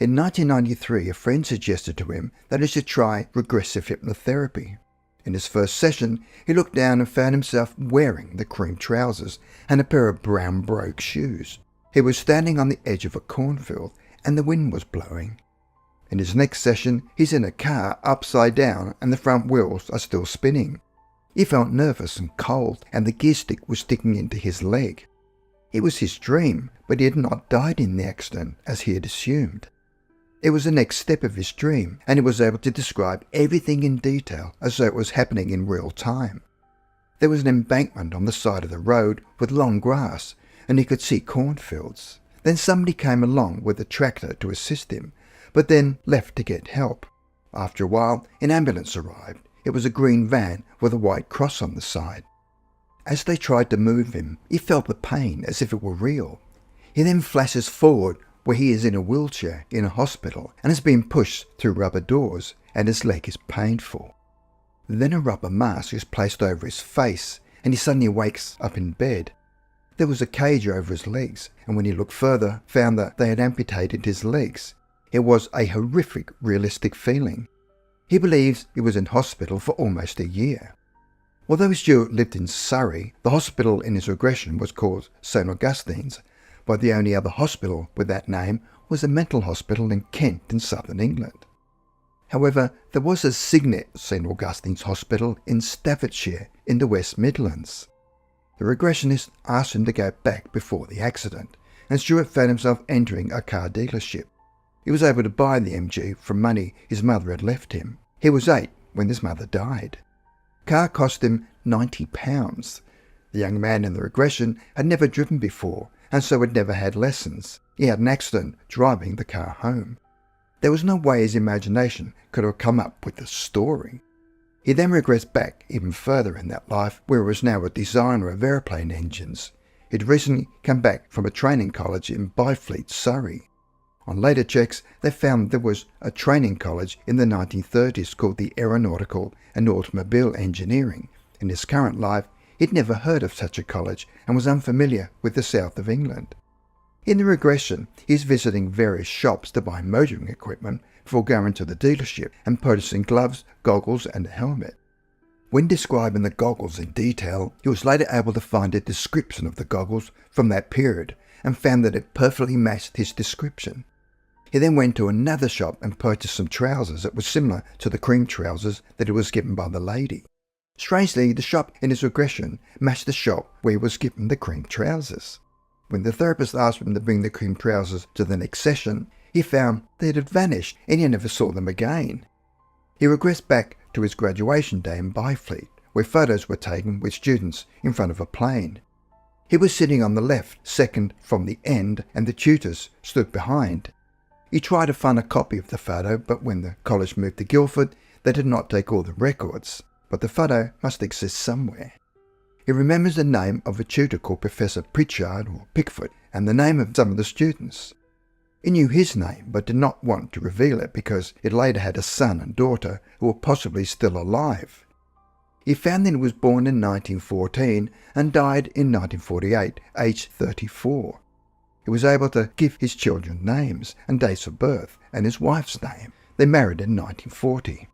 In 1993, a friend suggested to him that he should try regressive hypnotherapy. In his first session, he looked down and found himself wearing the cream trousers and a pair of brown brogue shoes. He was standing on the edge of a cornfield and the wind was blowing. In his next session, he's in a car upside down and the front wheels are still spinning. He felt nervous and cold and the gear stick was sticking into his leg. It was his dream, but he had not died in the accident as he had assumed. It was the next step of his dream, and he was able to describe everything in detail as though it was happening in real time. There was an embankment on the side of the road with long grass, and he could see cornfields. Then somebody came along with a tractor to assist him, but then left to get help. After a while, an ambulance arrived. It was a green van with a white cross on the side. As they tried to move him, he felt the pain as if it were real. He then flashes forward where he is in a wheelchair in a hospital and has been pushed through rubber doors and his leg is painful. Then a rubber mask is placed over his face and he suddenly wakes up in bed. There was a cage over his legs, and when he looked further, found that they had amputated his legs. It was a horrific, realistic feeling. He believes he was in hospital for almost a year. Although Stuart lived in Surrey, the hospital in his regression was called St Augustine's, but the only other hospital with that name was a mental hospital in Kent in southern England. However, there was a Signet St Augustine's Hospital in Staffordshire in the West Midlands. The regressionist asked him to go back before the accident, and Stuart found himself entering a car dealership. He was able to buy the MG from money his mother had left him. He was 8 when his mother died. The car cost him £90. The young man in the regression had never driven before, and so had never had lessons. He had an accident driving the car home. There was no way his imagination could have come up with the story. He then regressed back even further in that life, where he was now a designer of aeroplane engines. He'd recently come back from a training college in Byfleet, Surrey. On later checks, they found there was a training college in the 1930s called the Aeronautical and Automobile Engineering. In his current life, he'd never heard of such a college and was unfamiliar with the south of England. In the regression, he's visiting various shops to buy motoring equipment before going to the dealership and purchasing gloves, goggles and a helmet. When describing the goggles in detail, he was later able to find a description of the goggles from that period and found that it perfectly matched his description. He then went to another shop and purchased some trousers that were similar to the cream trousers that he was given by the lady. Strangely, the shop in his regression matched the shop where he was given the cream trousers. When the therapist asked him to bring the cream trousers to the next session, he found they had vanished and he never saw them again. He regressed back to his graduation day in Byfleet, where photos were taken with students in front of a plane. He was sitting on the left, second from the end, and the tutors stood behind. He tried to find a copy of the photo, but when the college moved to Guildford, they did not take all the records. But the photo must exist somewhere. He remembers the name of a tutor called Professor Pritchard or Pickford and the name of some of the students. He knew his name but did not want to reveal it because it later had a son and daughter who were possibly still alive. He found that he was born in 1914 and died in 1948, aged 34. He was able to give his children names and dates of birth and his wife's name. They married in 1940.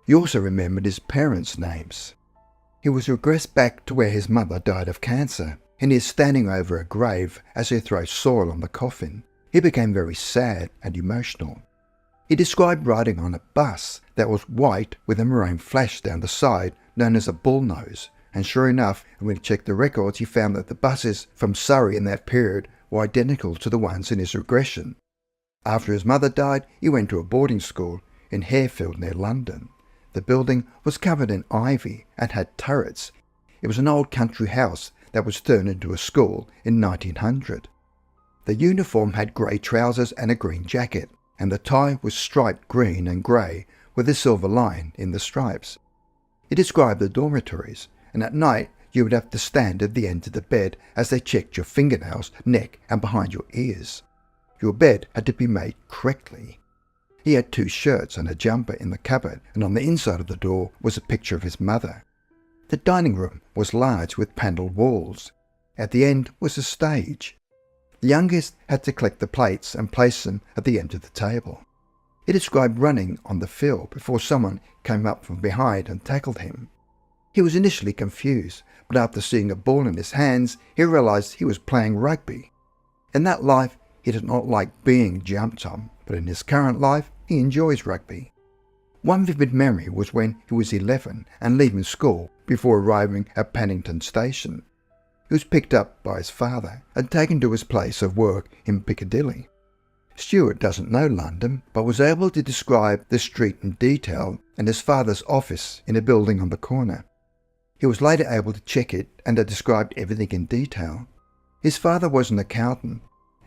He also remembered his parents' names. He was regressed back to where his mother died of cancer, and he is standing over a grave as he throws soil on the coffin. He became very sad and emotional. He described riding on a bus that was white with a maroon flash down the side known as a bullnose, and sure enough, when he checked the records, he found that the buses from Surrey in that period were identical to the ones in his regression. After his mother died, he went to a boarding school in Harefield near London. The building was covered in ivy and had turrets. It was an old country house that was turned into a school in 1900. The uniform had grey trousers and a green jacket, and the tie was striped green and grey with a silver line in the stripes. He described the dormitories, and at night you would have to stand at the end of the bed as they checked your fingernails, neck and behind your ears. Your bed had to be made correctly. He had 2 shirts and a jumper in the cupboard, and on the inside of the door was a picture of his mother. The dining room was large with panelled walls. At the end was a stage. The youngest had to collect the plates and place them at the end of the table. He described running on the field before someone came up from behind and tackled him. He was initially confused, but after seeing a ball in his hands, he realised he was playing rugby. In that life, he did not like being jumped on, but in his current life, he enjoys rugby. One vivid memory was when he was 11 and leaving school before arriving at Paddington Station. He was picked up by his father and taken to his place of work in Piccadilly. Stuart doesn't know London, but was able to describe the street in detail and his father's office in a building on the corner. He was later able to check it and had described everything in detail. His father was an accountant,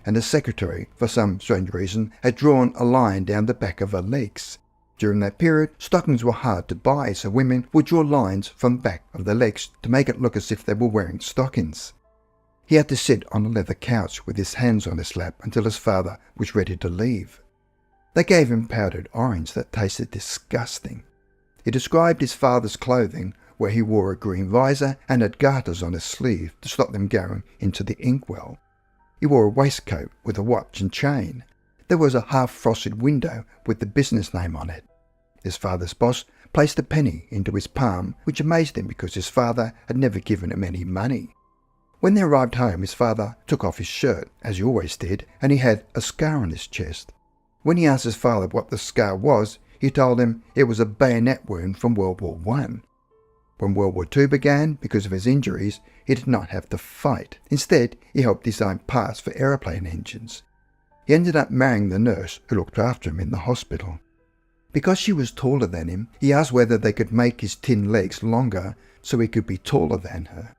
and his secretary, for some strange reason, had drawn a line down the back of her legs. During that period, stockings were hard to buy, so women would draw lines from the back of their legs to make it look as if they were wearing stockings. He had to sit on a leather couch with his hands on his lap until his father was ready to leave. They gave him powdered orange that tasted disgusting. He described his father's clothing, where he wore a green visor and had garters on his sleeve to stop them going into the inkwell. He wore a waistcoat with a watch and chain. There was a half-frosted window with the business name on it. His father's boss placed a penny into his palm, which amazed him because his father had never given him any money. When they arrived home, his father took off his shirt, as he always did, and he had a scar on his chest. When he asked his father what the scar was, he told him it was a bayonet wound from World War I. When World War II began, because of his injuries, he did not have to fight. Instead, he helped design parts for aeroplane engines. He ended up marrying the nurse who looked after him in the hospital. Because she was taller than him, he asked whether they could make his tin legs longer so he could be taller than her.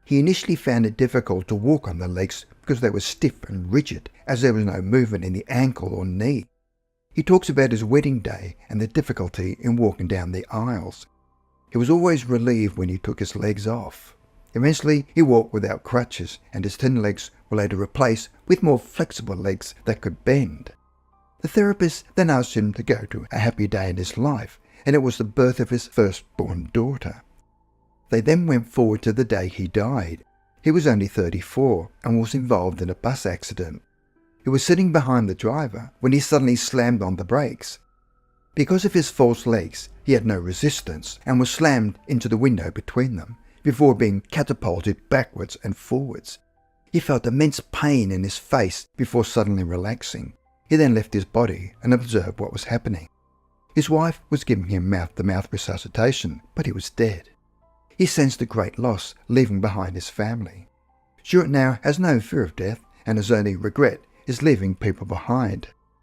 He initially found it difficult to walk on the legs because they were stiff and rigid, as there was no movement in the ankle or knee. He talks about his wedding day and the difficulty in walking down the aisles. He was always relieved when he took his legs off. Eventually, he walked without crutches, and his thin legs were later replaced with more flexible legs that could bend. The therapist then asked him to go to a happy day in his life, and it was the birth of his firstborn daughter. They then went forward to the day he died. He was only 34 and was involved in a bus accident. He was sitting behind the driver when he suddenly slammed on the brakes. Because of his false legs, he had no resistance and was slammed into the window between them, before being catapulted backwards and forwards. He felt immense pain in his face before suddenly relaxing. He then left his body and observed what was happening. His wife was giving him mouth-to-mouth resuscitation, but he was dead. He sensed a great loss, leaving behind his family. Stuart now has no fear of death, and his only regret is leaving people behind.